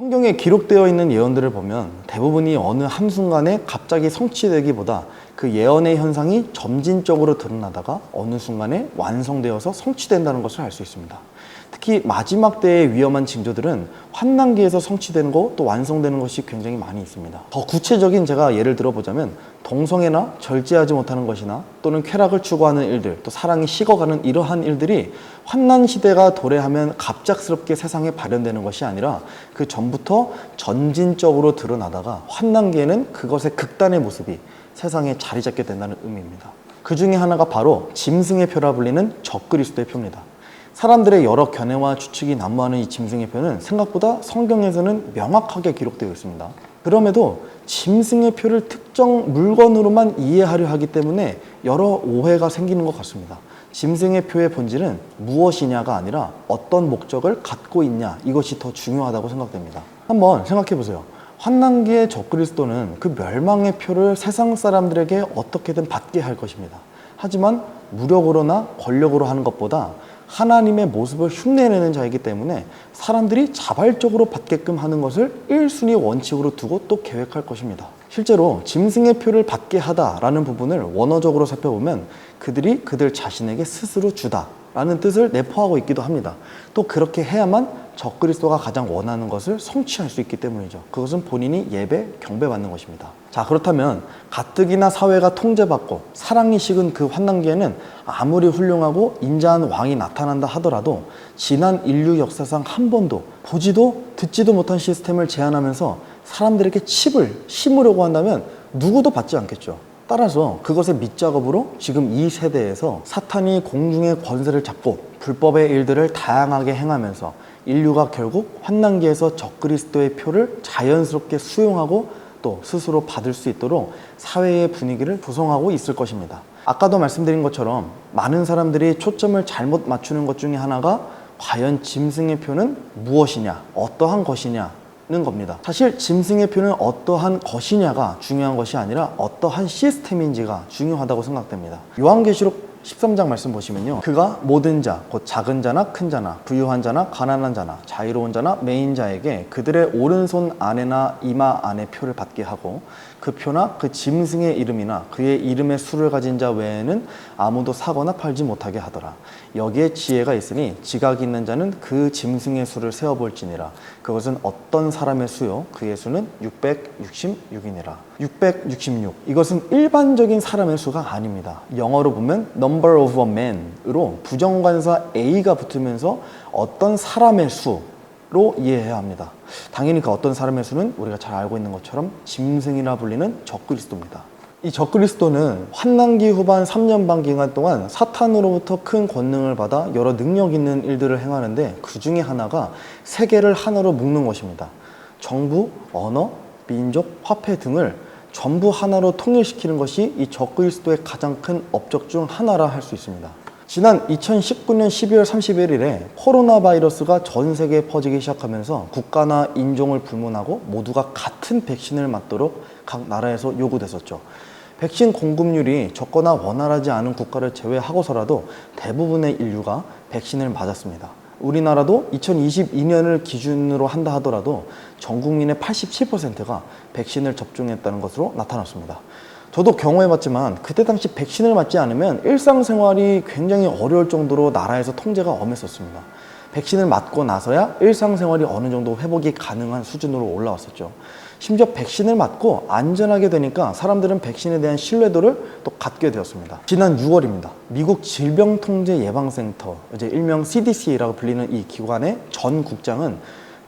성경에 기록되어 있는 예언들을 보면 대부분이 어느 한순간에 갑자기 성취되기보다 그 예언의 현상이 점진적으로 드러나다가 어느 순간에 완성되어서 성취된다는 것을 알 수 있습니다. 특히 마지막 때의 위험한 징조들은 환난기에서 성취되는 것 또 완성되는 것이 굉장히 많이 있습니다. 더 구체적인 제가 예를 들어보자면 동성애나 절제하지 못하는 것이나 또는 쾌락을 추구하는 일들, 또 사랑이 식어가는 이러한 일들이 환난 시대가 도래하면 갑작스럽게 세상에 발현되는 것이 아니라 그 전부터 점진적으로 드러나다가 환난기에는 그것의 극단의 모습이 세상에 자리 잡게 된다는 의미입니다. 그 중에 하나가 바로 짐승의 표라 불리는 적그리스도의 표입니다. 사람들의 여러 견해와 추측이 난무하는 이 짐승의 표는 생각보다 성경에서는 명확하게 기록되어 있습니다. 그럼에도 짐승의 표를 특정 물건으로만 이해하려 하기 때문에 여러 오해가 생기는 것 같습니다. 짐승의 표의 본질은 무엇이냐가 아니라 어떤 목적을 갖고 있냐, 이것이 더 중요하다고 생각됩니다. 한번 생각해 보세요. 환난기의 적그리스도는 그 멸망의 표를 세상 사람들에게 어떻게든 받게 할 것입니다. 하지만 무력으로나 권력으로 하는 것보다 하나님의 모습을 흉내내는 자이기 때문에 사람들이 자발적으로 받게끔 하는 것을 1순위 원칙으로 두고 또 계획할 것입니다. 실제로 짐승의 표를 받게 하다라는 부분을 원어적으로 살펴보면 그들이 그들 자신에게 스스로 주다라는 뜻을 내포하고 있기도 합니다. 또 그렇게 해야만 적그리스도가 가장 원하는 것을 성취할 수 있기 때문이죠. 그것은 본인이 예배, 경배받는 것입니다. 자, 그렇다면 가뜩이나 사회가 통제받고 사랑이 식은 그 환난기에는 아무리 훌륭하고 인자한 왕이 나타난다 하더라도 지난 인류 역사상 한 번도 보지도 듣지도 못한 시스템을 제안하면서 사람들에게 칩을 심으려고 한다면 누구도 받지 않겠죠. 따라서 그것의 밑작업으로 지금 이 세대에서 사탄이 공중의 권세를 잡고 불법의 일들을 다양하게 행하면서 인류가 결국 환난기에서 적그리스도의 표를 자연스럽게 수용하고 또 스스로 받을 수 있도록 사회의 분위기를 조성하고 있을 것입니다. 아까도 말씀드린 것처럼 많은 사람들이 초점을 잘못 맞추는 것 중에 하나가 과연 짐승의 표는 무엇이냐, 어떠한 것이냐는 겁니다. 사실 짐승의 표는 어떠한 것이냐가 중요한 것이 아니라 어떠한 시스템인지가 중요하다고 생각됩니다. 요한계시록 13장 말씀 보시면요, 그가 모든 자, 곧 작은 자나 큰 자나 부유한 자나 가난한 자나 자유로운 자나 매인 자에게 그들의 오른손 안에나 이마 안에 표를 받게 하고 그 표나 그 짐승의 이름이나 그의 이름의 수를 가진 자 외에는 아무도 사거나 팔지 못하게 하더라. 여기에 지혜가 있으니 지각이 있는 자는 그 짐승의 수를 세어볼지니라. 그것은 어떤 사람의 수요, 그의 수는 666이니라. 666, 이것은 일반적인 사람의 수가 아닙니다. 영어로 보면 number of a man으로 부정관사 A가 붙으면서 어떤 사람의 수로 이해해야 합니다. 당연히 그 어떤 사람의 수는 우리가 잘 알고 있는 것처럼 짐승이라 불리는 적그리스도입니다. 이 적그리스도는 환난기 후반 3년 반 기간 동안 사탄으로부터 큰 권능을 받아 여러 능력 있는 일들을 행하는데 그 중에 하나가 세계를 하나로 묶는 것입니다. 정부, 언어, 민족, 화폐 등을 전부 하나로 통일시키는 것이 이 적그리스도의 가장 큰 업적 중 하나라 할 수 있습니다. 지난 2019년 12월 31일에 코로나 바이러스가 전 세계에 퍼지기 시작하면서 국가나 인종을 불문하고 모두가 같은 백신을 맞도록 각 나라에서 요구됐었죠. 백신 공급률이 적거나 원활하지 않은 국가를 제외하고서라도 대부분의 인류가 백신을 맞았습니다. 우리나라도 2022년을 기준으로 한다 하더라도 전 국민의 87%가 백신을 접종했다는 것으로 나타났습니다. 저도 경험해봤지만 그때 당시 백신을 맞지 않으면 일상생활이 굉장히 어려울 정도로 나라에서 통제가 엄했었습니다. 백신을 맞고 나서야 일상생활이 어느 정도 회복이 가능한 수준으로 올라왔었죠. 심지어 백신을 맞고 안전하게 되니까 사람들은 백신에 대한 신뢰도를 또 갖게 되었습니다. 지난 6월입니다. 미국 질병통제예방센터, 이제 일명 CDC라고 불리는 이 기관의 전 국장은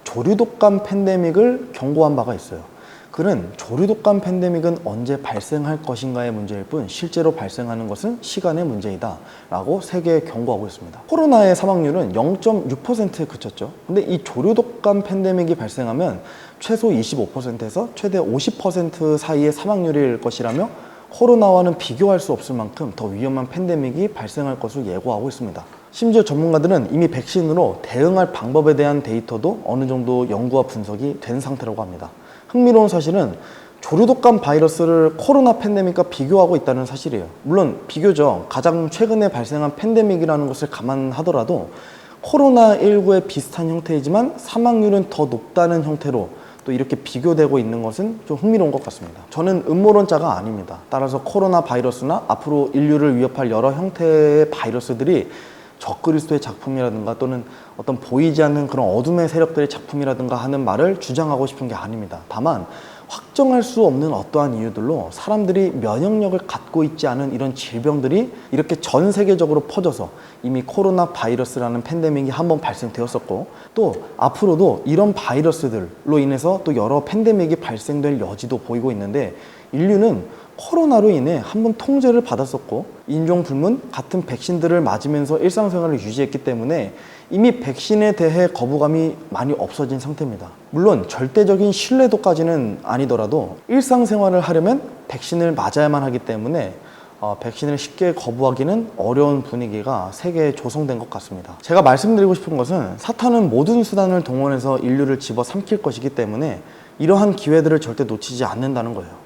조류독감 팬데믹을 경고한 바가 있어요. 그는 조류독감 팬데믹은 언제 발생할 것인가의 문제일 뿐 실제로 발생하는 것은 시간의 문제이다 라고 세계에 경고하고 있습니다. 코로나의 사망률은 0.6%에 그쳤죠. 근데 이 조류독감 팬데믹이 발생하면 최소 25%에서 최대 50% 사이의 사망률일 것이라며 코로나와는 비교할 수 없을 만큼 더 위험한 팬데믹이 발생할 것을 예고하고 있습니다. 심지어 전문가들은 이미 백신으로 대응할 방법에 대한 데이터도 어느 정도 연구와 분석이 된 상태라고 합니다. 흥미로운 사실은 조류독감 바이러스를 코로나 팬데믹과 비교하고 있다는 사실이에요. 물론 비교적 가장 최근에 발생한 팬데믹이라는 것을 감안하더라도 코로나19의 비슷한 형태이지만 사망률은 더 높다는 형태로 또 이렇게 비교되고 있는 것은 좀 흥미로운 것 같습니다. 저는 음모론자가 아닙니다. 따라서 코로나 바이러스나 앞으로 인류를 위협할 여러 형태의 바이러스들이 적그리스도의 작품이라든가 또는 어떤 보이지 않는 그런 어둠의 세력들의 작품이라든가 하는 말을 주장하고 싶은 게 아닙니다. 다만 확정할 수 없는 어떠한 이유들로 사람들이 면역력을 갖고 있지 않은 이런 질병들이 이렇게 전 세계적으로 퍼져서 이미 코로나 바이러스라는 팬데믹이 한번 발생되었었고, 또 앞으로도 이런 바이러스들로 인해서 또 여러 팬데믹이 발생될 여지도 보이고 있는데, 인류는 코로나로 인해 한번 통제를 받았었고 인종 불문 같은 백신들을 맞으면서 일상생활을 유지했기 때문에 이미 백신에 대해 거부감이 많이 없어진 상태입니다. 물론 절대적인 신뢰도까지는 아니더라도 일상생활을 하려면 백신을 맞아야만 하기 때문에 백신을 쉽게 거부하기는 어려운 분위기가 세계에 조성된 것 같습니다. 제가 말씀드리고 싶은 것은 사탄은 모든 수단을 동원해서 인류를 집어삼킬 것이기 때문에 이러한 기회들을 절대 놓치지 않는다는 거예요.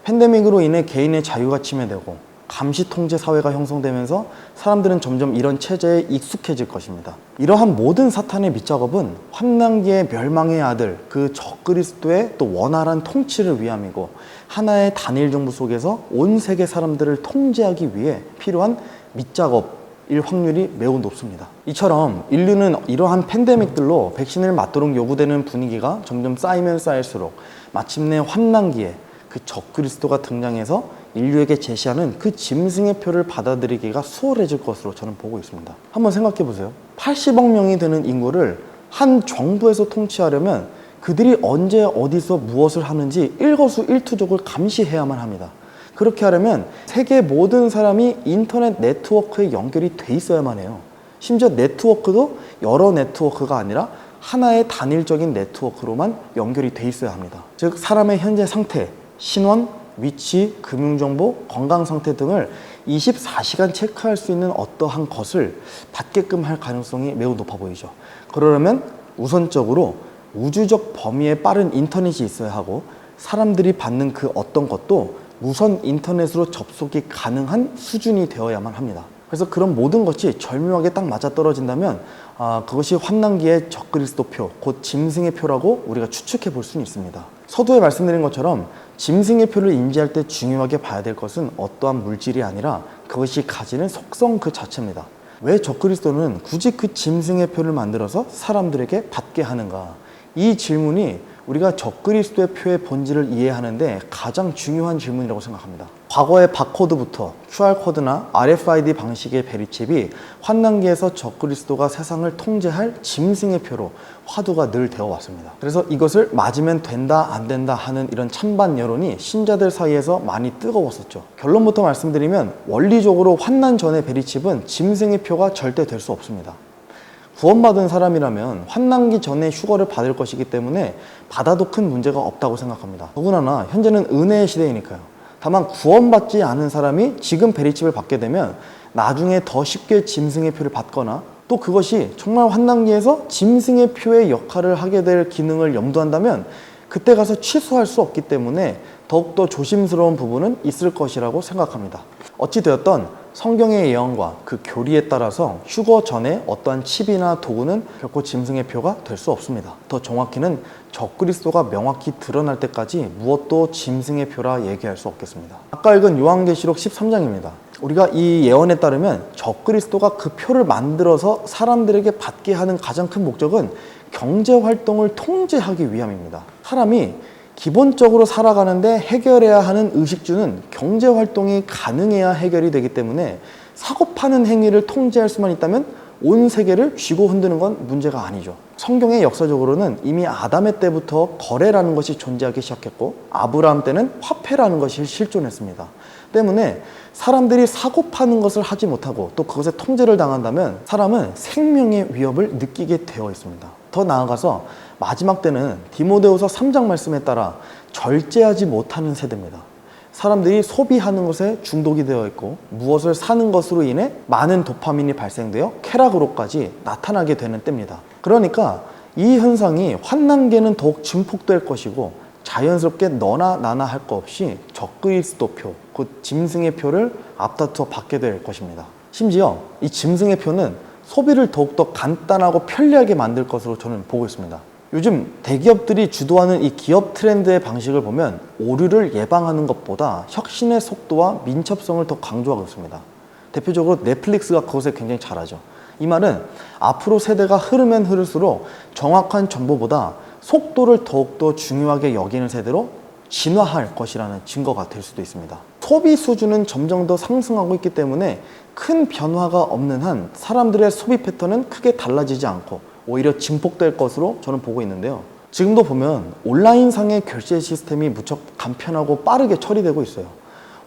팬데믹으로 인해 개인의 자유가 침해되고 감시 통제 사회가 형성되면서 사람들은 점점 이런 체제에 익숙해질 것입니다. 이러한 모든 사탄의 밑작업은 환난기의 멸망의 아들 그 적그리스도의 또 원활한 통치를 위함이고, 하나의 단일 정부 속에서 온 세계 사람들을 통제하기 위해 필요한 밑작업일 확률이 매우 높습니다. 이처럼 인류는 이러한 팬데믹들로 백신을 맞도록 요구되는 분위기가 점점 쌓이면 쌓일수록 마침내 환난기에 그 적그리스도가 등장해서 인류에게 제시하는 그 짐승의 표를 받아들이기가 수월해질 것으로 저는 보고 있습니다. 한번 생각해 보세요. 80억 명이 되는 인구를 한 정부에서 통치하려면 그들이 언제 어디서 무엇을 하는지 일거수일투족을 감시해야만 합니다. 그렇게 하려면 세계 모든 사람이 인터넷 네트워크에 연결이 돼 있어야만 해요. 심지어 네트워크도 여러 네트워크가 아니라 하나의 단일적인 네트워크로만 연결이 돼 있어야 합니다. 즉 사람의 현재 상태, 신원, 위치, 금융정보, 건강상태 등을 24시간 체크할 수 있는 어떠한 것을 받게끔 할 가능성이 매우 높아 보이죠. 그러려면 우선적으로 우주적 범위에 빠른 인터넷이 있어야 하고, 사람들이 받는 그 어떤 것도 무선 인터넷으로 접속이 가능한 수준이 되어야만 합니다. 그래서 그런 모든 것이 절묘하게 딱 맞아떨어진다면 그것이 환난기의 적그리스도 표, 곧 짐승의 표라고 우리가 추측해 볼 수는 있습니다. 서두에 말씀드린 것처럼 짐승의 표를 인지할 때 중요하게 봐야 될 것은 어떠한 물질이 아니라 그것이 가지는 속성 그 자체입니다. 왜 적그리스도는 굳이 그 짐승의 표를 만들어서 사람들에게 받게 하는가? 이 질문이 우리가 적그리스도의 표의 본질을 이해하는데 가장 중요한 질문이라고 생각합니다. 과거의 바코드부터 QR코드나 RFID 방식의 베리칩이 환난기에서 적그리스도가 세상을 통제할 짐승의 표로 화두가 늘 되어 왔습니다. 그래서 이것을 맞으면 된다 안 된다 하는 이런 찬반 여론이 신자들 사이에서 많이 뜨거웠었죠. 결론부터 말씀드리면 원리적으로 환난 전의 베리칩은 짐승의 표가 절대 될 수 없습니다. 구원받은 사람이라면 환난기 전에 휴거를 받을 것이기 때문에 받아도 큰 문제가 없다고 생각합니다. 더구나 현재는 은혜의 시대이니까요. 다만 구원받지 않은 사람이 지금 베리칩을 받게 되면 나중에 더 쉽게 짐승의 표를 받거나, 또 그것이 정말 환난기에서 짐승의 표의 역할을 하게 될 기능을 염두한다면 그때 가서 취소할 수 없기 때문에 더욱더 조심스러운 부분은 있을 것이라고 생각합니다. 어찌되었던 성경의 예언과 그 교리에 따라서 휴거 전에 어떠한 칩이나 도구는 결코 짐승의 표가 될 수 없습니다. 더 정확히는 적그리스도가 명확히 드러날 때까지 무엇도 짐승의 표라 얘기할 수 없겠습니다. 아까 읽은 요한계시록 13장입니다. 우리가 이 예언에 따르면 적그리스도가 그 표를 만들어서 사람들에게 받게 하는 가장 큰 목적은 경제활동을 통제하기 위함입니다. 사람이 기본적으로 살아가는데 해결해야 하는 의식주는 경제활동이 가능해야 해결이 되기 때문에 사고 파는 행위를 통제할 수만 있다면 온 세계를 쥐고 흔드는 건 문제가 아니죠. 성경의 역사적으로는 이미 아담의 때부터 거래라는 것이 존재하기 시작했고, 아브라함 때는 화폐라는 것이 실존했습니다. 때문에 사람들이 사고 파는 것을 하지 못하고 또 그것에 통제를 당한다면 사람은 생명의 위협을 느끼게 되어 있습니다. 더 나아가서 마지막 때는 디모데후서 3장 말씀에 따라 절제하지 못하는 세대입니다. 사람들이 소비하는 것에 중독이 되어 있고 무엇을 사는 것으로 인해 많은 도파민이 발생되어 쾌락으로까지 나타나게 되는 때입니다. 그러니까 이 현상이 환난기에는 더욱 증폭될 것이고, 자연스럽게 너나 나나 할 것 없이 적그리스도표, 곧 짐승의 표를 앞다투어 받게 될 것입니다. 심지어 이 짐승의 표는 소비를 더욱더 간단하고 편리하게 만들 것으로 저는 보고 있습니다. 요즘 대기업들이 주도하는 이 기업 트렌드의 방식을 보면 오류를 예방하는 것보다 혁신의 속도와 민첩성을 더 강조하고 있습니다. 대표적으로 넷플릭스가 그것에 굉장히 잘하죠. 이 말은 앞으로 세대가 흐르면 흐를수록 정확한 정보보다 속도를 더욱더 중요하게 여기는 세대로 진화할 것이라는 증거가 될 수도 있습니다. 소비 수준은 점점 더 상승하고 있기 때문에 큰 변화가 없는 한 사람들의 소비 패턴은 크게 달라지지 않고 오히려 증폭될 것으로 저는 보고 있는데요. 지금도 보면 온라인상의 결제 시스템이 무척 간편하고 빠르게 처리되고 있어요.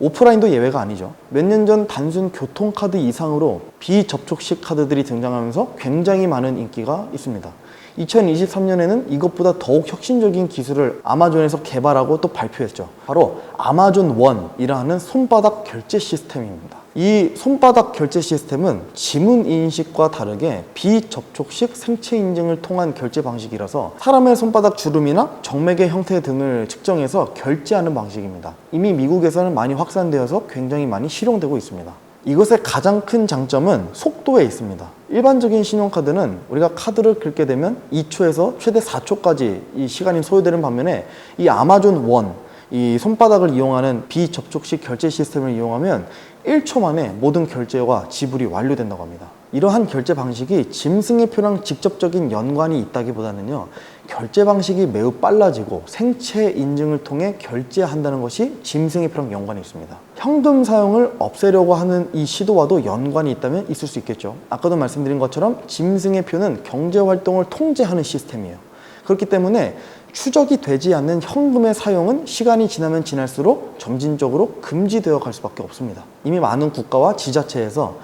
오프라인도 예외가 아니죠. 몇 년 전 단순 교통카드 이상으로 비접촉식 카드들이 등장하면서 굉장히 많은 인기가 있습니다. 2023년에는 이것보다 더욱 혁신적인 기술을 아마존에서 개발하고 또 발표했죠. 바로 아마존 원이라는 손바닥 결제 시스템입니다. 이 손바닥 결제 시스템은 지문 인식과 다르게 비접촉식 생체 인증을 통한 결제 방식이라서 사람의 손바닥 주름이나 정맥의 형태 등을 측정해서 결제하는 방식입니다. 이미 미국에서는 많이 확산되어서 굉장히 많이 실용되고 있습니다. 이것의 가장 큰 장점은 속도에 있습니다. 일반적인 신용카드는 우리가 카드를 긁게 되면 2초에서 최대 4초까지 이 시간이 소요되는 반면에 이 아마존 원, 이 손바닥을 이용하는 비접촉식 결제 시스템을 이용하면 1초 만에 모든 결제와 지불이 완료된다고 합니다. 이러한 결제 방식이 짐승의 표랑 직접적인 연관이 있다기보다는요, 결제 방식이 매우 빨라지고 생체 인증을 통해 결제한다는 것이 짐승의 표랑 연관이 있습니다. 현금 사용을 없애려고 하는 이 시도와도 연관이 있다면 있을 수 있겠죠. 아까도 말씀드린 것처럼 짐승의 표는 경제 활동을 통제하는 시스템이에요. 그렇기 때문에 추적이 되지 않는 현금의 사용은 시간이 지나면 지날수록 점진적으로 금지되어 갈 수밖에 없습니다. 이미 많은 국가와 지자체에서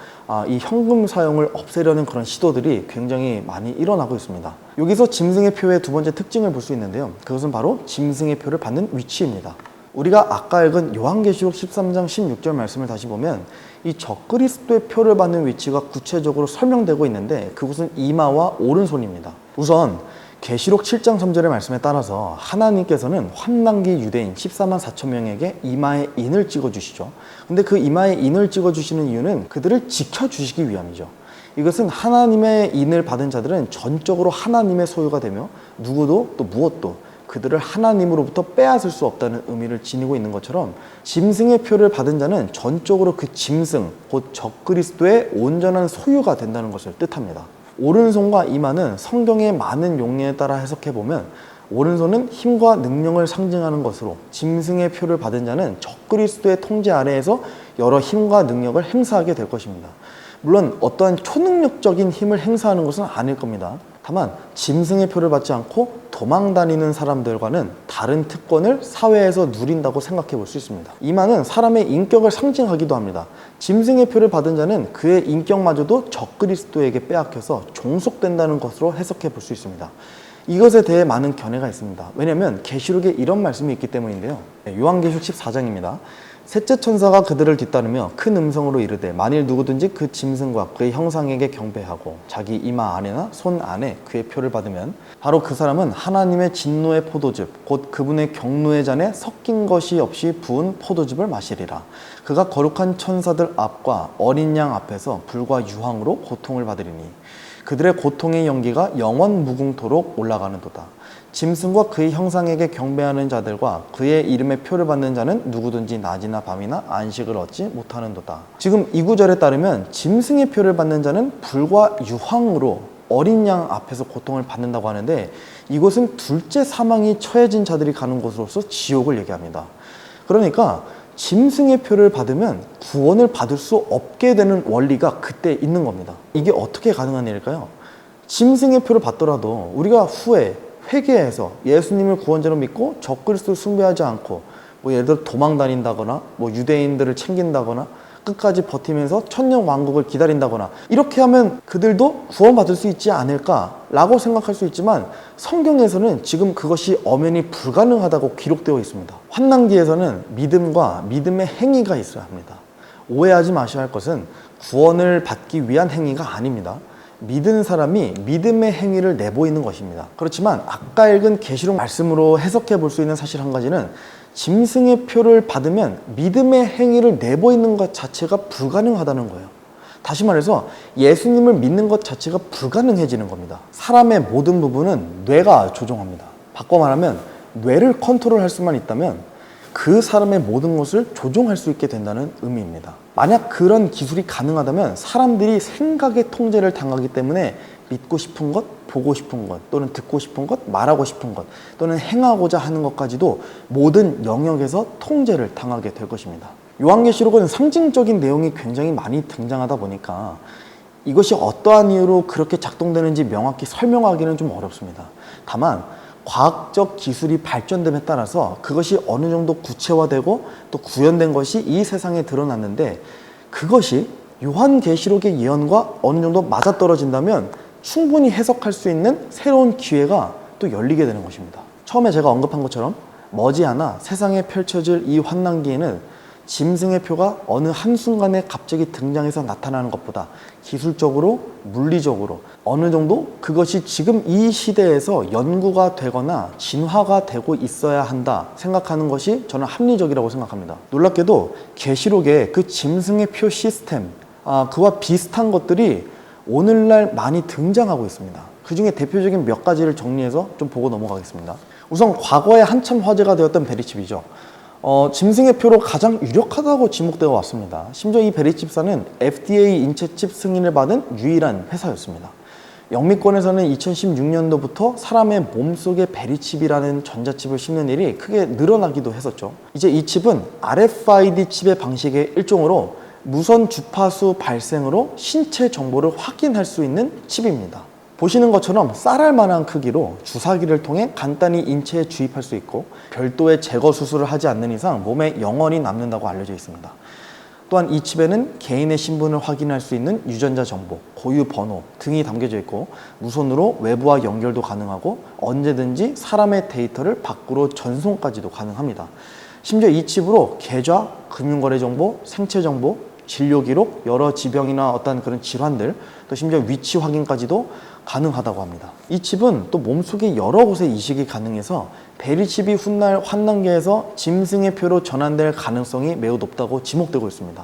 이 현금 사용을 없애려는 그런 시도들이 굉장히 많이 일어나고 있습니다. 여기서 짐승의 표의 두 번째 특징을 볼 수 있는데요. 그것은 바로 짐승의 표를 받는 위치입니다. 우리가 아까 읽은 요한계시록 13장 16절 말씀을 다시 보면 이 적그리스도의 표를 받는 위치가 구체적으로 설명되고 있는데 그곳은 이마와 오른손입니다. 우선 계시록 7장 3절의 말씀에 따라서 하나님께서는 환난기 유대인 14만 4천 명에게 이마에 인을 찍어주시죠. 근데 그 이마에 인을 찍어주시는 이유는 그들을 지켜주시기 위함이죠. 이것은 하나님의 인을 받은 자들은 전적으로 하나님의 소유가 되며 누구도 또 무엇도 그들을 하나님으로부터 빼앗을 수 없다는 의미를 지니고 있는 것처럼 짐승의 표를 받은 자는 전적으로 그 짐승, 곧 적그리스도의 온전한 소유가 된다는 것을 뜻합니다. 오른손과 이마는 성경의 많은 용례에 따라 해석해보면 오른손은 힘과 능력을 상징하는 것으로 짐승의 표를 받은 자는 적그리스도의 통제 아래에서 여러 힘과 능력을 행사하게 될 것입니다. 물론 어떠한 초능력적인 힘을 행사하는 것은 아닐 겁니다. 다만 짐승의 표를 받지 않고 도망 다니는 사람들과는 다른 특권을 사회에서 누린다고 생각해 볼 수 있습니다. 이마는 사람의 인격을 상징하기도 합니다. 짐승의 표를 받은 자는 그의 인격마저도 적그리스도에게 빼앗겨서 종속된다는 것으로 해석해 볼 수 있습니다. 이것에 대해 많은 견해가 있습니다. 왜냐하면 계시록에 이런 말씀이 있기 때문인데요. 요한계시록 14장입니다. 셋째 천사가 그들을 뒤따르며 큰 음성으로 이르되 만일 누구든지 그 짐승과 그의 형상에게 경배하고 자기 이마 안에나 손 안에 그의 표를 받으면 바로 그 사람은 하나님의 진노의 포도즙 곧 그분의 경노의 잔에 섞인 것이 없이 부은 포도즙을 마시리라. 그가 거룩한 천사들 앞과 어린 양 앞에서 불과 유황으로 고통을 받으리니 그들의 고통의 연기가 영원 무궁토록 올라가는도다. 짐승과 그의 형상에게 경배하는 자들과 그의 이름의 표를 받는 자는 누구든지 낮이나 밤이나 안식을 얻지 못하는도다. 지금 이 구절에 따르면 짐승의 표를 받는 자는 불과 유황으로 어린 양 앞에서 고통을 받는다고 하는데 이곳은 둘째 사망이 처해진 자들이 가는 곳으로서 지옥을 얘기합니다. 그러니까 짐승의 표를 받으면 구원을 받을 수 없게 되는 원리가 그때 있는 겁니다. 이게 어떻게 가능한 일일까요? 짐승의 표를 받더라도 우리가 후에 회개해서 예수님을 구원자로 믿고 적그리스도를 숭배하지 않고 예를 들어 도망 다닌다거나 유대인들을 챙긴다거나 끝까지 버티면서 천년 왕국을 기다린다거나 이렇게 하면 그들도 구원받을 수 있지 않을까라고 생각할 수 있지만 성경에서는 지금 그것이 엄연히 불가능하다고 기록되어 있습니다. 환난기에서는 믿음과 믿음의 행위가 있어야 합니다. 오해하지 마셔야 할 것은 구원을 받기 위한 행위가 아닙니다. 믿은 사람이 믿음의 행위를 내보이는 것입니다. 그렇지만 아까 읽은 계시록 말씀으로 해석해 볼 수 있는 사실 한 가지는 짐승의 표를 받으면 믿음의 행위를 내보이는 것 자체가 불가능하다는 거예요. 다시 말해서 예수님을 믿는 것 자체가 불가능해지는 겁니다. 사람의 모든 부분은 뇌가 조종합니다. 바꿔 말하면 뇌를 컨트롤할 수만 있다면 그 사람의 모든 것을 조종할 수 있게 된다는 의미입니다. 만약 그런 기술이 가능하다면 사람들이 생각의 통제를 당하기 때문에 믿고 싶은 것, 보고 싶은 것, 또는 듣고 싶은 것, 말하고 싶은 것, 또는 행하고자 하는 것까지도 모든 영역에서 통제를 당하게 될 것입니다. 요한계시록은 상징적인 내용이 굉장히 많이 등장하다 보니까 이것이 어떠한 이유로 그렇게 작동되는지 명확히 설명하기는 좀 어렵습니다. 다만 과학적 기술이 발전됨에 따라서 그것이 어느 정도 구체화되고 또 구현된 것이 이 세상에 드러났는데, 그것이 요한계시록의 예언과 어느 정도 맞아떨어진다면 충분히 해석할 수 있는 새로운 기회가 또 열리게 되는 것입니다. 처음에 제가 언급한 것처럼 머지않아 세상에 펼쳐질 이 환난기에는 짐승의 표가 어느 한순간에 갑자기 등장해서 나타나는 것보다 기술적으로, 물리적으로 어느 정도 그것이 지금 이 시대에서 연구가 되거나 진화가 되고 있어야 한다 생각하는 것이 저는 합리적이라고 생각합니다. 놀랍게도 계시록의 그 짐승의 표 시스템, 그와 비슷한 것들이 오늘날 많이 등장하고 있습니다. 그 중에 대표적인 몇 가지를 정리해서 좀 보고 넘어가겠습니다. 우선 과거에 한참 화제가 되었던 베리칩이죠. 짐승의 표로 가장 유력하다고 지목되어 왔습니다. 심지어 이 베리칩사는 FDA 인체칩 승인을 받은 유일한 회사였습니다. 영미권에서는 2016년도부터 사람의 몸속에 베리칩이라는 전자칩을 심는 일이 크게 늘어나기도 했었죠. 이제 이 칩은 RFID 칩의 방식의 일종으로 무선 주파수 발생으로 신체 정보를 확인할 수 있는 칩입니다. 보시는 것처럼 쌀알 만한 크기로 주사기를 통해 간단히 인체에 주입할 수 있고 별도의 제거 수술을 하지 않는 이상 몸에 영원히 남는다고 알려져 있습니다. 또한 이 칩에는 개인의 신분을 확인할 수 있는 유전자 정보, 고유 번호 등이 담겨져 있고 무선으로 외부와 연결도 가능하고 언제든지 사람의 데이터를 밖으로 전송까지도 가능합니다. 심지어 이 칩으로 계좌, 금융거래 정보, 생체 정보, 진료 기록, 여러 지병이나 어떤 그런 질환들, 또 심지어 위치 확인까지도 가능하다고 합니다. 이 칩은 또 몸속의 여러 곳에 이식이 가능해서 베리칩이 훗날 환난기에서 짐승의 표로 전환될 가능성이 매우 높다고 지목되고 있습니다.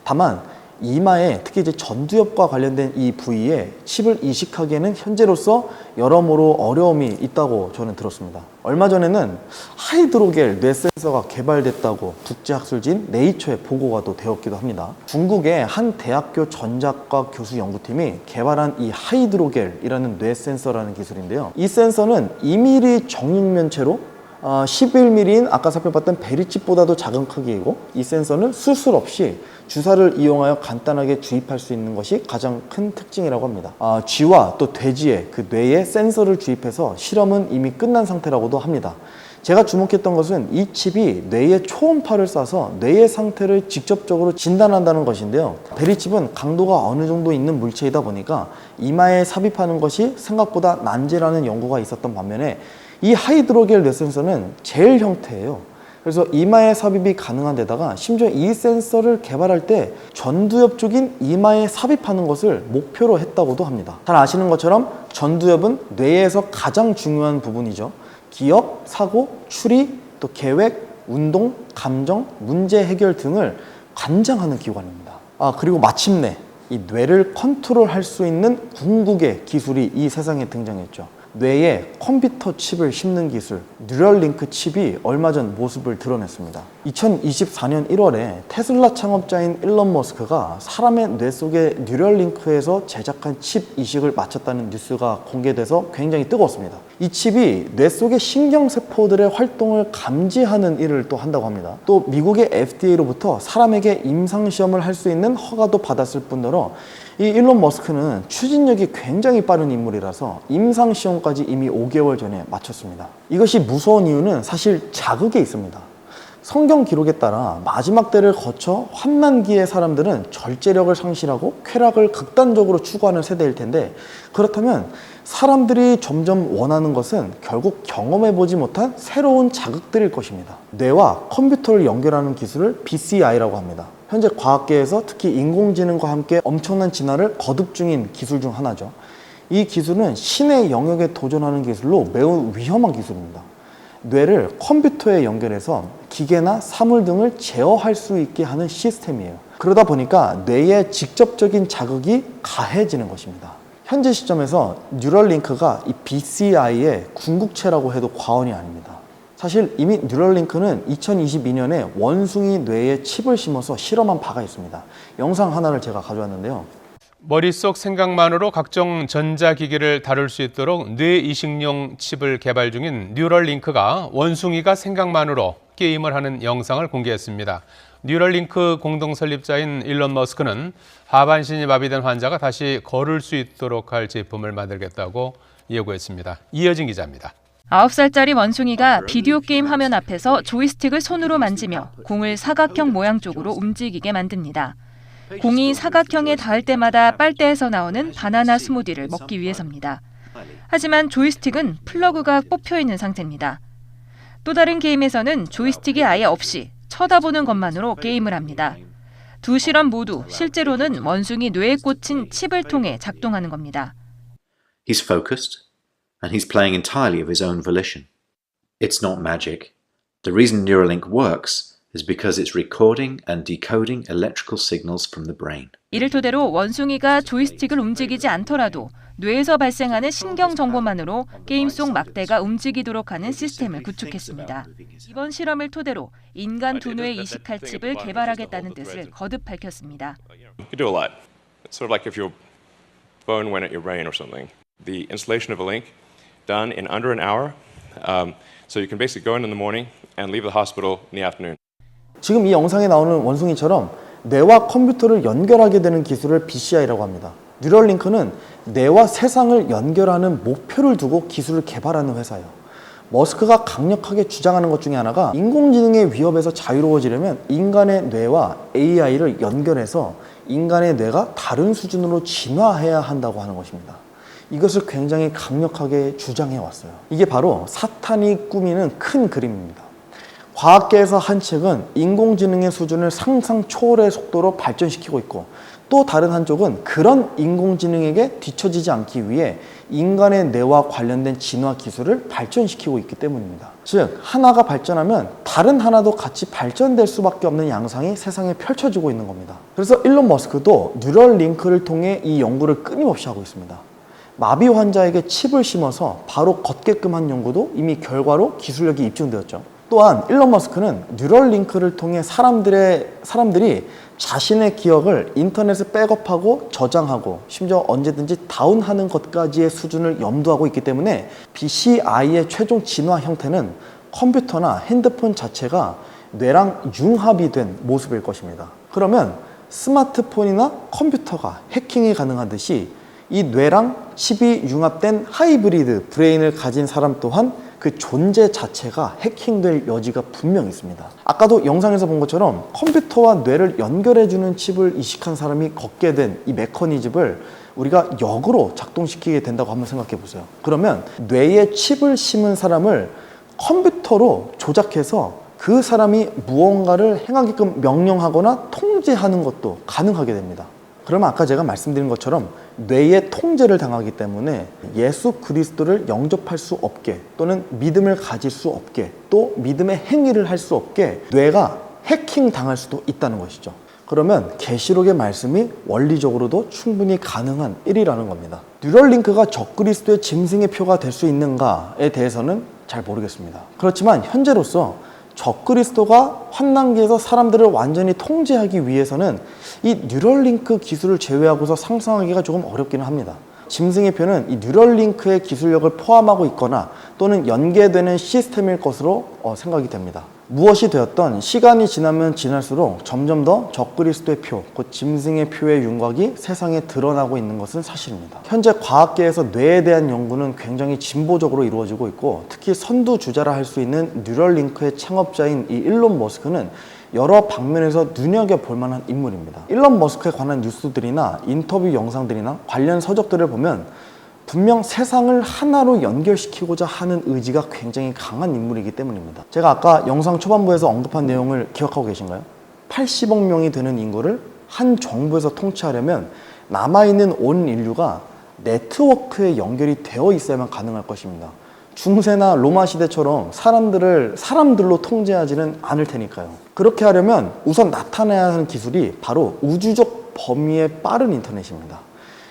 다만 이마에 특히 이제 전두엽과 관련된 이 부위에 칩을 이식하기에는 현재로서 여러모로 어려움이 있다고 저는 들었습니다. 얼마 전에는 하이드로겔 뇌 센서가 개발됐다고 국제학술지인 네이처에 보고가 또 되었기도 합니다. 중국의 한 대학교 전자과 교수 연구팀이 개발한 이 하이드로겔이라는 뇌 센서라는 기술인데요. 이 센서는 2mm 정육면체로 11mm인 아까 살펴봤던 베리칩보다도 작은 크기이고, 이 센서는 수술 없이 주사를 이용하여 간단하게 주입할 수 있는 것이 가장 큰 특징이라고 합니다. 쥐와 또 돼지의 그 뇌에 센서를 주입해서 실험은 이미 끝난 상태라고도 합니다. 제가 주목했던 것은 이 칩이 뇌에 초음파를 쏴서 뇌의 상태를 직접적으로 진단한다는 것인데요. 베리칩은 강도가 어느 정도 있는 물체이다 보니까 이마에 삽입하는 것이 생각보다 난제라는 연구가 있었던 반면에 이 하이드로겔 뇌 센서는 젤 형태예요. 그래서 이마에 삽입이 가능한 데다가 심지어 이 센서를 개발할 때 전두엽 쪽인 이마에 삽입하는 것을 목표로 했다고도 합니다. 잘 아시는 것처럼 전두엽은 뇌에서 가장 중요한 부분이죠. 기억, 사고, 추리, 또 계획, 운동, 감정, 문제 해결 등을 관장하는 기관입니다. 그리고 마침내 이 뇌를 컨트롤할 수 있는 궁극의 기술이 이 세상에 등장했죠. 뇌에 컴퓨터 칩을 심는 기술, 뉴럴링크 칩이 얼마 전 모습을 드러냈습니다. 2024년 1월에 테슬라 창업자인 일론 머스크가 사람의 뇌 속에 뉴럴링크에서 제작한 칩 이식을 마쳤다는 뉴스가 공개돼서 굉장히 뜨거웠습니다. 이 칩이 뇌 속의 신경세포들의 활동을 감지하는 일을 또 한다고 합니다. 또 미국의 FDA로부터 사람에게 임상시험을 할 수 있는 허가도 받았을 뿐더러 이 일론 머스크는 추진력이 굉장히 빠른 인물이라서 임상시험까지 이미 5개월 전에 마쳤습니다. 이것이 무서운 이유는 사실 자극에 있습니다. 성경 기록에 따라 마지막 때를 거쳐 환난기의 사람들은 절제력을 상실하고 쾌락을 극단적으로 추구하는 세대일 텐데, 그렇다면 사람들이 점점 원하는 것은 결국 경험해보지 못한 새로운 자극들일 것입니다. 뇌와 컴퓨터를 연결하는 기술을 BCI라고 합니다. 현재 과학계에서 특히 인공지능과 함께 엄청난 진화를 거듭 중인 기술 중 하나죠. 이 기술은 신의 영역에 도전하는 기술로 매우 위험한 기술입니다. 뇌를 컴퓨터에 연결해서 기계나 사물 등을 제어할 수 있게 하는 시스템이에요. 그러다 보니까 뇌에 직접적인 자극이 가해지는 것입니다. 현재 시점에서 뉴럴링크가 이 BCI의 궁극체라고 해도 과언이 아닙니다. 사실 이미 뉴럴링크는 2022년에 원숭이 뇌에 칩을 심어서 실험한 바가 있습니다. 영상 하나를 제가 가져왔는데요. 머릿속 생각만으로 각종 전자기기를 다룰 수 있도록 뇌이식용 칩을 개발 중인 뉴럴링크가 원숭이가 생각만으로 게임을 하는 영상을 공개했습니다. 뉴럴링크 공동 설립자인 일론 머스크는 하반신이 마비된 환자가 다시 걸을 수 있도록 할 제품을 만들겠다고 예고했습니다. 이어진 기자입니다. 9살짜리 원숭이가 비디오 게임 화면 앞에서 조이스틱을 손으로 만지며 공을 사각형 모양 쪽으로 움직이게 만듭니다. 공이 사각형에 닿을 때마다 빨대에서 나오는 바나나 스무디를 먹기 위해서입니다. 하지만 조이스틱은 플러그가 뽑혀 있는 상태입니다. 또 다른 게임에서는 조이스틱이 아예 없이 쳐다보는 것만으로 게임을 합니다. 두 실험 모두 실제로는 원숭이 뇌에 꽂힌 칩을 통해 작동하는 겁니다. He's focused and he's playing entirely of his own volition. It's not magic. The reason Neuralink works is because it's recording and decoding electrical signals from the brain. 이를 토대로 원숭이가 조이스틱을 움직이지 않더라도 뇌에서 발생하는 신경 정보만으로 게임 속 막대가 움직이도록 하는 시스템을 구축했습니다. 이번 실험을 토대로 인간 두뇌에 이식할 칩을 개발하겠다는 뜻을 거듭 밝혔습니다. You could do a lot. It's sort of like if your phone went at your brain or something. The installation of a link done in under an hour. So you can basically go in the morning and leave the hospital in the afternoon. 지금 이 영상에 나오는 원숭이처럼 뇌와 컴퓨터를 연결하게 되는 기술을 BCI라고 합니다. 뉴럴링크는 뇌와 세상을 연결하는 목표를 두고 기술을 개발하는 회사예요. 머스크가 강력하게 주장하는 것 중에 하나가 인공지능의 위협에서 자유로워지려면 인간의 뇌와 AI를 연결해서 인간의 뇌가 다른 수준으로 진화해야 한다고 하는 것입니다. 이것을 굉장히 강력하게 주장해 왔어요. 이게 바로 사탄이 꾸미는 큰 그림입니다. 과학계에서 한 측은 인공지능의 수준을 상상 초월의 속도로 발전시키고 있고 또 다른 한쪽은 그런 인공지능에게 뒤처지지 않기 위해 인간의 뇌와 관련된 진화 기술을 발전시키고 있기 때문입니다. 즉 하나가 발전하면 다른 하나도 같이 발전될 수밖에 없는 양상이 세상에 펼쳐지고 있는 겁니다. 그래서 일론 머스크도 뉴럴링크를 통해 이 연구를 끊임없이 하고 있습니다. 마비 환자에게 칩을 심어서 바로 걷게끔 한 연구도 이미 결과로 기술력이 입증되었죠. 또한 일론 머스크는 뉴럴링크를 통해 사람들이 자신의 기억을 인터넷에 백업하고 저장하고 심지어 언제든지 다운하는 것까지의 수준을 염두하고 있기 때문에 BCI의 최종 진화 형태는 컴퓨터나 핸드폰 자체가 뇌랑 융합이 된 모습일 것입니다. 그러면 스마트폰이나 컴퓨터가 해킹이 가능하듯이 이 뇌랑 칩이 융합된 하이브리드 브레인을 가진 사람 또한 그 존재 자체가 해킹될 여지가 분명히 있습니다. 아까도 영상에서 본 것처럼 컴퓨터와 뇌를 연결해주는 칩을 이식한 사람이 걷게 된 이 메커니즘을 우리가 역으로 작동시키게 된다고 한번 생각해 보세요. 그러면 뇌에 칩을 심은 사람을 컴퓨터로 조작해서 그 사람이 무언가를 행하게끔 명령하거나 통제하는 것도 가능하게 됩니다. 그러면 아까 제가 말씀드린 것처럼 뇌의 통제를 당하기 때문에 예수 그리스도를 영접할 수 없게 또는 믿음을 가질 수 없게 또 믿음의 행위를 할 수 없게 뇌가 해킹 당할 수도 있다는 것이죠. 그러면 계시록의 말씀이 원리적으로도 충분히 가능한 일이라는 겁니다. 뉴럴링크가 적그리스도의 짐승의 표가 될 수 있는가에 대해서는 잘 모르겠습니다. 그렇지만 현재로서 적그리스도가 환난기에서 사람들을 완전히 통제하기 위해서는 이 뉴럴링크 기술을 제외하고서 상상하기가 조금 어렵기는 합니다. 짐승의 표는 이 뉴럴링크의 기술력을 포함하고 있거나 또는 연계되는 시스템일 것으로 생각이 됩니다. 무엇이 되었던 시간이 지나면 지날수록 점점 더 적그리스도의 표, 곧 짐승의 표의 윤곽이 세상에 드러나고 있는 것은 사실입니다. 현재 과학계에서 뇌에 대한 연구는 굉장히 진보적으로 이루어지고 있고 특히 선두주자라 할 수 있는 뉴럴링크의 창업자인 이 일론 머스크는 여러 방면에서 눈여겨볼 만한 인물입니다. 일론 머스크에 관한 뉴스들이나 인터뷰 영상들이나 관련 서적들을 보면 분명 세상을 하나로 연결시키고자 하는 의지가 굉장히 강한 인물이기 때문입니다. 제가 아까 영상 초반부에서 언급한 내용을 기억하고 계신가요? 80억 명이 되는 인구를 한 정부에서 통치하려면 남아있는 온 인류가 네트워크에 연결이 되어 있어야만 가능할 것입니다. 중세나 로마 시대처럼 사람들을 사람들로 통제하지는 않을 테니까요. 그렇게 하려면 우선 나타내야 하는 기술이 바로 우주적 범위의 빠른 인터넷입니다.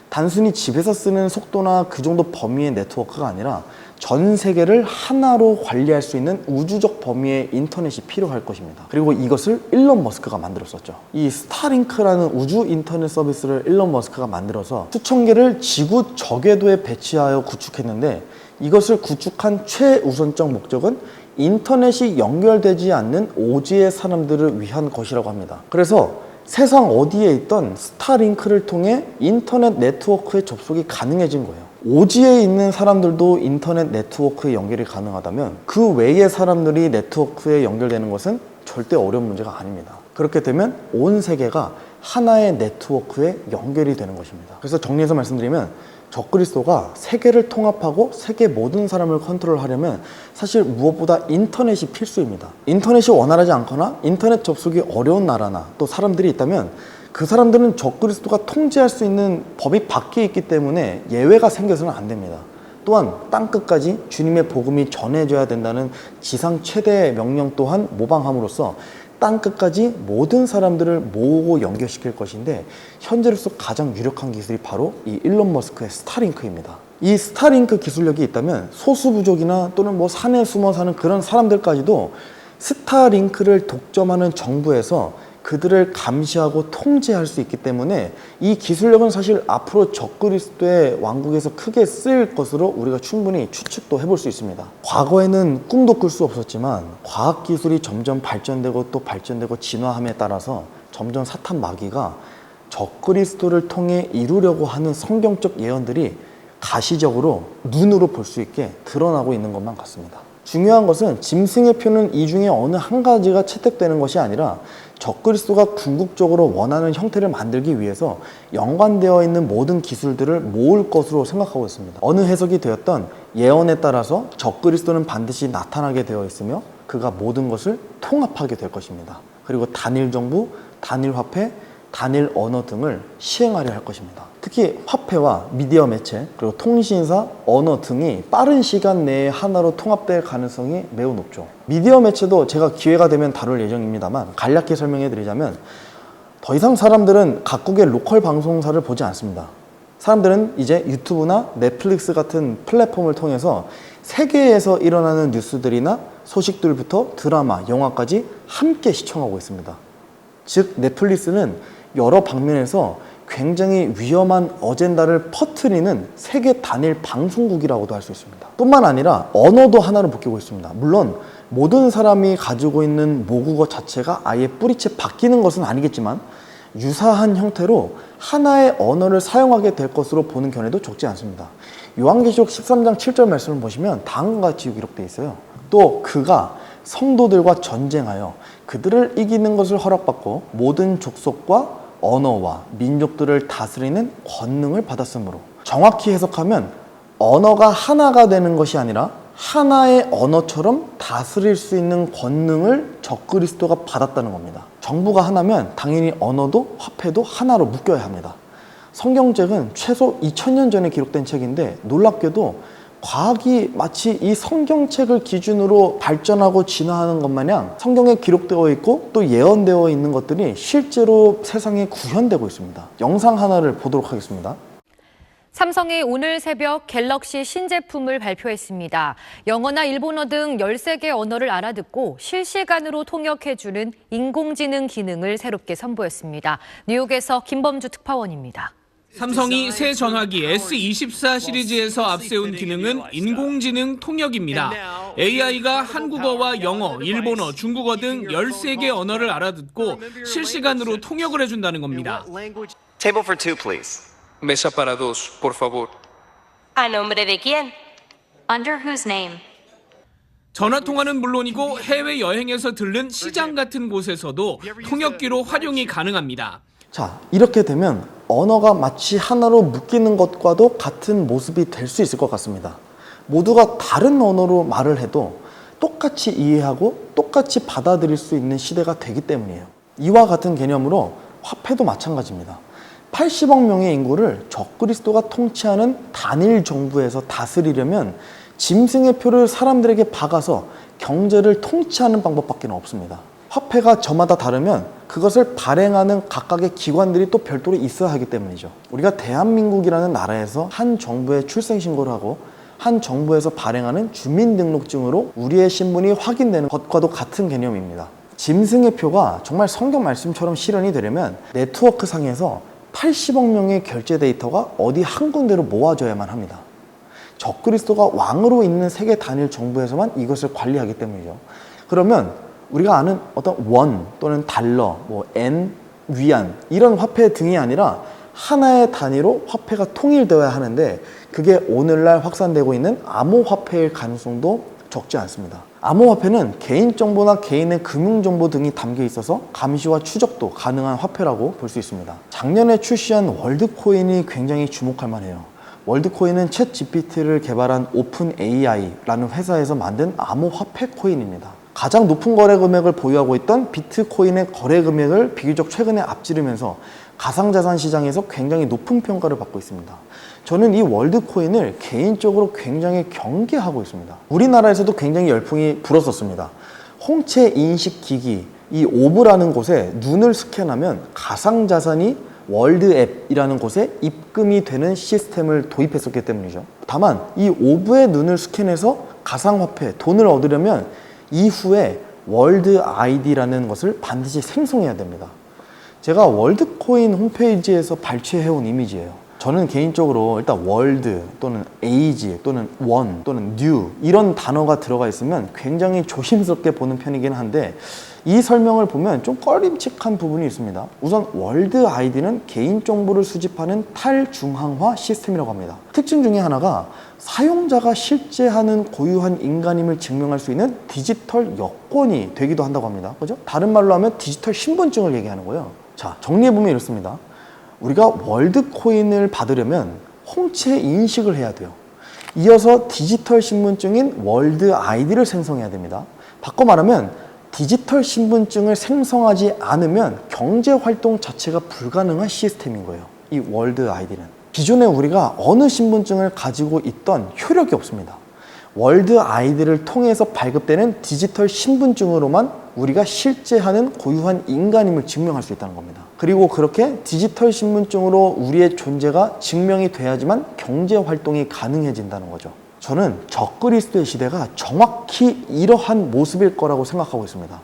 단순히 집에서 쓰는 속도나 그 정도 범위의 네트워크가 아니라 전 세계를 하나로 관리할 수 있는 우주적 범위의 인터넷이 필요할 것입니다. 그리고 이것을 일론 머스크가 만들었었죠. 이 스타링크라는 우주 인터넷 서비스를 일론 머스크가 만들어서 수천 개를 지구 저궤도에 배치하여 구축했는데, 이것을 구축한 최우선적 목적은 인터넷이 연결되지 않는 오지의 사람들을 위한 것이라고 합니다. 그래서 세상 어디에 있던 스타링크를 통해 인터넷 네트워크에 접속이 가능해진 거예요. 오지에 있는 사람들도 인터넷 네트워크에 연결이 가능하다면 그 외의 사람들이 네트워크에 연결되는 것은 절대 어려운 문제가 아닙니다. 그렇게 되면 온 세계가 하나의 네트워크에 연결이 되는 것입니다. 그래서 정리해서 말씀드리면 적그리스도가 세계를 통합하고 세계 모든 사람을 컨트롤하려면 사실 무엇보다 인터넷이 필수입니다. 인터넷이 원활하지 않거나 인터넷 접속이 어려운 나라나 또 사람들이 있다면 그 사람들은 적그리스도가 통제할 수 있는 법이 밖에 있기 때문에 예외가 생겨서는 안 됩니다. 또한 땅끝까지 주님의 복음이 전해져야 된다는 지상 최대의 명령 또한 모방함으로써 땅끝까지 모든 사람들을 모으고 연결시킬 것인데, 현재로서 가장 유력한 기술이 바로 이 일론 머스크의 스타링크입니다. 이 스타링크 기술력이 있다면 소수부족이나 또는 뭐 산에 숨어 사는 그런 사람들까지도 스타링크를 독점하는 정부에서 그들을 감시하고 통제할 수 있기 때문에 이 기술력은 사실 앞으로 적그리스도의 왕국에서 크게 쓰일 것으로 우리가 충분히 추측도 해볼 수 있습니다. 과거에는 꿈도 꿀 수 없었지만 과학기술이 점점 발전되고 또 발전되고 진화함에 따라서 점점 사탄 마귀가 적그리스도를 통해 이루려고 하는 성경적 예언들이 가시적으로 눈으로 볼 수 있게 드러나고 있는 것만 같습니다. 중요한 것은 짐승의 표는 이 중에 어느 한 가지가 채택되는 것이 아니라 적그리스도가 궁극적으로 원하는 형태를 만들기 위해서 연관되어 있는 모든 기술들을 모을 것으로 생각하고 있습니다. 어느 해석이 되었던 예언에 따라서 적그리스도는 반드시 나타나게 되어 있으며 그가 모든 것을 통합하게 될 것입니다. 그리고 단일 정부, 단일 화폐, 단일 언어 등을 시행하려 할 것입니다. 특히 화폐와 미디어 매체, 그리고 통신사, 언어 등이 빠른 시간 내에 하나로 통합될 가능성이 매우 높죠. 미디어 매체도 제가 기회가 되면 다룰 예정입니다만 간략히 설명해 드리자면, 더 이상 사람들은 각국의 로컬 방송사를 보지 않습니다. 사람들은 이제 유튜브나 넷플릭스 같은 플랫폼을 통해서 세계에서 일어나는 뉴스들이나 소식들부터 드라마, 영화까지 함께 시청하고 있습니다. 즉 넷플릭스는 여러 방면에서 굉장히 위험한 어젠다를 퍼뜨리는 세계 단일 방송국이라고도 할 수 있습니다. 뿐만 아니라 언어도 하나로 바뀌고 있습니다. 물론 모든 사람이 가지고 있는 모국어 자체가 아예 뿌리채 바뀌는 것은 아니겠지만 유사한 형태로 하나의 언어를 사용하게 될 것으로 보는 견해도 적지 않습니다. 요한계시록 13장 7절 말씀을 보시면 다음과 같이 기록되어 있어요. 또 그가 성도들과 전쟁하여 그들을 이기는 것을 허락받고 모든 족속과 언어와 민족들을 다스리는 권능을 받았으므로, 정확히 해석하면 언어가 하나가 되는 것이 아니라 하나의 언어처럼 다스릴 수 있는 권능을 적그리스도가 받았다는 겁니다. 정부가 하나면 당연히 언어도 화폐도 하나로 묶여야 합니다. 성경책은 최소 2000년 전에 기록된 책인데 놀랍게도 과학이 마치 이 성경책을 기준으로 발전하고 진화하는 것 마냥 성경에 기록되어 있고 또 예언되어 있는 것들이 실제로 세상에 구현되고 있습니다. 영상 하나를 보도록 하겠습니다. 삼성이 오늘 새벽 갤럭시 신제품을 발표했습니다. 영어나 일본어 등 13개 언어를 알아듣고 실시간으로 통역해주는 인공지능 기능을 새롭게 선보였습니다. 뉴욕에서 김범주 특파원입니다. 삼성이 새 전화기 S24 시리즈에서 앞세운 기능은 인공지능 통역입니다. AI가 한국어와 영어, 일본어, 중국어 등 13개 언어를 알아듣고 실시간으로 통역을 해준다는 겁니다. Table for two, please. Mesa para dos, por favor. ¿A nombre de quién? Under whose name? 전화 통화는 물론이고 해외여행에서 들른 시장 같은 곳에서도 통역기로 활용이 가능합니다. 자, 이렇게 되면 언어가 마치 하나로 묶이는 것과도 같은 모습이 될 수 있을 것 같습니다. 모두가 다른 언어로 말을 해도 똑같이 이해하고 똑같이 받아들일 수 있는 시대가 되기 때문이에요. 이와 같은 개념으로 화폐도 마찬가지입니다. 80억 명의 인구를 적그리스도가 통치하는 단일 정부에서 다스리려면 짐승의 표를 사람들에게 박아서 경제를 통치하는 방법밖에 없습니다. 화폐가 저마다 다르면 그것을 발행하는 각각의 기관들이 또 별도로 있어야 하기 때문이죠. 우리가 대한민국이라는 나라에서 한 정부에 출생신고를 하고 한 정부에서 발행하는 주민등록증으로 우리의 신분이 확인되는 것과도 같은 개념입니다. 짐승의 표가 정말 성경 말씀처럼 실현이 되려면 네트워크 상에서 80억 명의 결제 데이터가 어디 한 군데로 모아져야만 합니다. 적그리스도가 왕으로 있는 세계 단일 정부에서만 이것을 관리하기 때문이죠. 그러면 우리가 아는 어떤 원 또는 달러, 엔, 위안 이런 화폐 등이 아니라 하나의 단위로 화폐가 통일되어야 하는데 그게 오늘날 확산되고 있는 암호화폐일 가능성도 적지 않습니다. 암호화폐는 개인정보나 개인의 금융정보 등이 담겨 있어서 감시와 추적도 가능한 화폐라고 볼 수 있습니다. 작년에 출시한 월드코인이 굉장히 주목할 만해요. 월드코인은 챗 GPT를 개발한 오픈 AI라는 회사에서 만든 암호화폐 코인입니다. 가장 높은 거래 금액을 보유하고 있던 비트코인의 거래 금액을 비교적 최근에 앞지르면서 가상자산 시장에서 굉장히 높은 평가를 받고 있습니다. 저는 이 월드코인을 개인적으로 굉장히 경계하고 있습니다. 우리나라에서도 굉장히 열풍이 불었었습니다. 홍채 인식 기기, 이 오브라는 곳에 눈을 스캔하면 가상자산이 월드앱이라는 곳에 입금이 되는 시스템을 도입했었기 때문이죠. 다만 이 오브의 눈을 스캔해서 가상화폐, 돈을 얻으려면 이후에 월드 아이디라는 것을 반드시 생성해야 됩니다. 제가 월드코인 홈페이지에서 발췌해온 이미지예요. 저는 개인적으로 일단 월드 또는 에이지 또는 원 또는 뉴 이런 단어가 들어가 있으면 굉장히 조심스럽게 보는 편이긴 한데 이 설명을 보면 좀 꺼림칙한 부분이 있습니다. 우선 월드 아이디는 개인정보를 수집하는 탈중앙화 시스템이라고 합니다. 특징 중에 하나가 사용자가 실제 하는 고유한 인간임을 증명할 수 있는 디지털 여권이 되기도 한다고 합니다. 그죠? 다른 말로 하면 디지털 신분증을 얘기하는 거예요. 자, 정리해보면 이렇습니다. 우리가 월드코인을 받으려면 홍채 인식을 해야 돼요. 이어서 디지털 신분증인 월드 아이디를 생성해야 됩니다. 바꿔 말하면 디지털 신분증을 생성하지 않으면 경제활동 자체가 불가능한 시스템인 거예요. 이 월드 아이디는. 기존에 우리가 어느 신분증을 가지고 있던 효력이 없습니다. 월드 아이디를 통해서 발급되는 디지털 신분증으로만 우리가 실제 하는 고유한 인간임을 증명할 수 있다는 겁니다. 그리고 그렇게 디지털 신분증으로 우리의 존재가 증명이 돼야지만 경제활동이 가능해진다는 거죠. 저는 적그리스도의 시대가 정확히 이러한 모습일 거라고 생각하고 있습니다.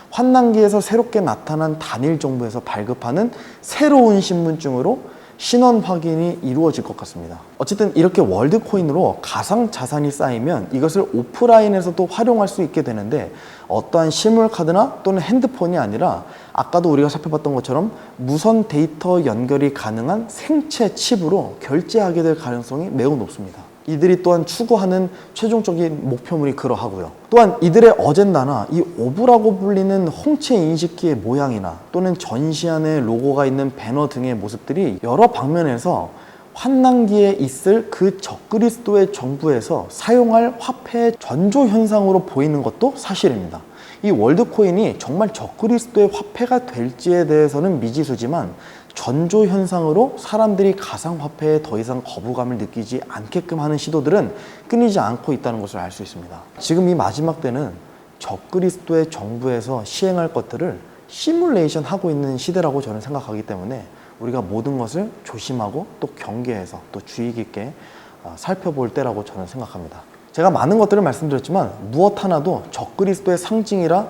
환난기에서 새롭게 나타난 단일 정부에서 발급하는 새로운 신분증으로 신원 확인이 이루어질 것 같습니다. 어쨌든 이렇게 월드코인으로 가상자산이 쌓이면 이것을 오프라인에서도 활용할 수 있게 되는데 어떠한 실물카드나 또는 핸드폰이 아니라 아까도 우리가 살펴봤던 것처럼 무선 데이터 연결이 가능한 생체 칩으로 결제하게 될 가능성이 매우 높습니다. 이들이 또한 추구하는 최종적인 목표물이 그러하고요. 또한 이들의 어젠다나 이 오브라고 불리는 홍채 인식기의 모양이나 또는 전시안의 로고가 있는 배너 등의 모습들이 여러 방면에서 환난기에 있을 그 적그리스도의 정부에서 사용할 화폐의 전조 현상으로 보이는 것도 사실입니다. 이 월드코인이 정말 적그리스도의 화폐가 될지에 대해서는 미지수지만 전조 현상으로 사람들이 가상화폐에 더 이상 거부감을 느끼지 않게끔 하는 시도들은 끊이지 않고 있다는 것을 알 수 있습니다. 지금 이 마지막 때는 적그리스도의 정부에서 시행할 것들을 시뮬레이션 하고 있는 시대라고 저는 생각하기 때문에 우리가 모든 것을 조심하고 또 경계해서 또 주의 깊게 살펴볼 때라고 저는 생각합니다. 제가 많은 것들을 말씀드렸지만 무엇 하나도 적그리스도의 상징이라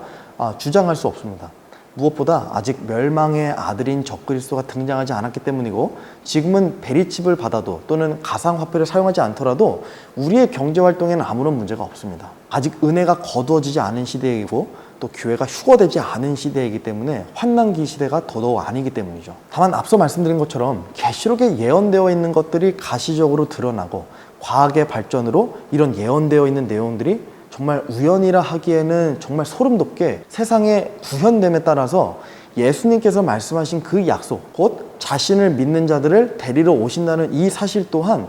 주장할 수 없습니다. 무엇보다 아직 멸망의 아들인 적그리스도가 등장하지 않았기 때문이고 지금은 베리칩을 받아도 또는 가상화폐를 사용하지 않더라도 우리의 경제활동에는 아무런 문제가 없습니다. 아직 은혜가 거두어지지 않은 시대이고 또 교회가 휴거되지 않은 시대이기 때문에 환난기 시대가 더더욱 아니기 때문이죠. 다만 앞서 말씀드린 것처럼 계시록에 예언되어 있는 것들이 가시적으로 드러나고 과학의 발전으로 이런 예언되어 있는 내용들이 정말 우연이라 하기에는 정말 소름 돋게 세상의 구현됨에 따라서 예수님께서 말씀하신 그 약속, 곧 자신을 믿는 자들을 데리러 오신다는 이 사실 또한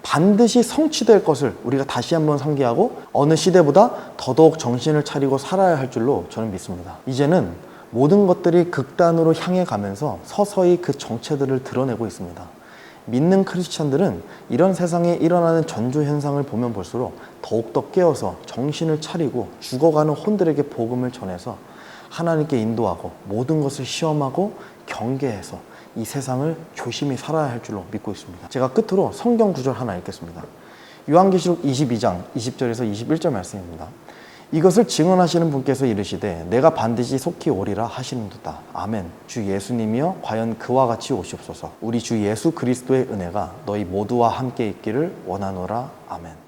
반드시 성취될 것을 우리가 다시 한번 상기하고 어느 시대보다 더더욱 정신을 차리고 살아야 할 줄로 저는 믿습니다. 이제는 모든 것들이 극단으로 향해 가면서 서서히 그 정체들을 드러내고 있습니다. 믿는 크리스천들은 이런 세상에 일어나는 전조 현상을 보면 볼수록 더욱더 깨어서 정신을 차리고 죽어가는 혼들에게 복음을 전해서 하나님께 인도하고 모든 것을 시험하고 경계해서 이 세상을 조심히 살아야 할 줄로 믿고 있습니다. 제가 끝으로 성경 구절 하나 읽겠습니다. 요한계시록 22장 20절에서 21절 말씀입니다. 이것을 증언하시는 분께서 이르시되 내가 반드시 속히 오리라 하시는도다. 아멘. 주 예수님이여 과연 그와 같이 오시옵소서. 우리 주 예수 그리스도의 은혜가 너희 모두와 함께 있기를 원하노라. 아멘.